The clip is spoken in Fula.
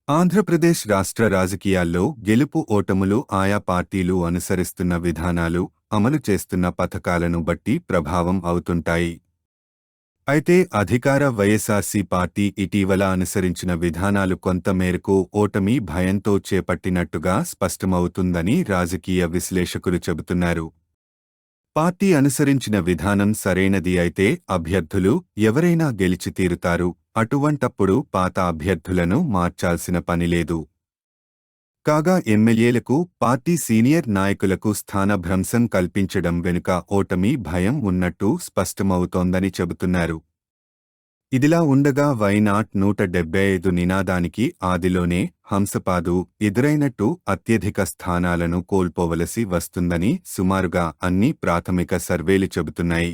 ఆంధ్రప్రదేశ్ రాష్ట్ర రాజకీయాల్లో గెలుపు ఓటములు ఆయా పార్టీలు అనుసరిస్తున్న విధానాలు, అమలు చేస్తున్న పథకాలను బట్టి ప్రభావం అవుతుంటాయి. అయితే అధికార వైఎస్ఆర్సీ పార్టీ ఇటీవల అనుసరించిన విధానాలు కొంత మేరకు ఓటమి భయంతో చేపట్టినట్టుగా స్పష్టమవుతుందని రాజకీయ విశ్లేషకులు చెబుతున్నారు. పార్టీ అనుసరించిన విధానం సరైనది అయితే అభ్యర్థులు ఎవరైనా గెలిచి తీరుతారు. అటువంటప్పుడు పాత అభ్యర్థులను మార్చాల్సిన పనిలేదు. కాగా ఎమ్మెల్యేలకు, పార్టీ సీనియర్ నాయకులకు స్థానభ్రంశం కల్పించడం వెనుక ఓటమి భయం ఉన్నట్టు స్పష్టమవుతోందని చెబుతున్నారు. ఇదిలా ఉండగా వైనాట్ 175 నినాదానికి ఆదిలోనే హంసపాదు ఎదురైనట్టు అత్యధిక స్థానాలను కోల్పోవలసి వస్తుందని సుమారుగా అన్ని ప్రాథమిక సర్వేలు చెబుతున్నాయి.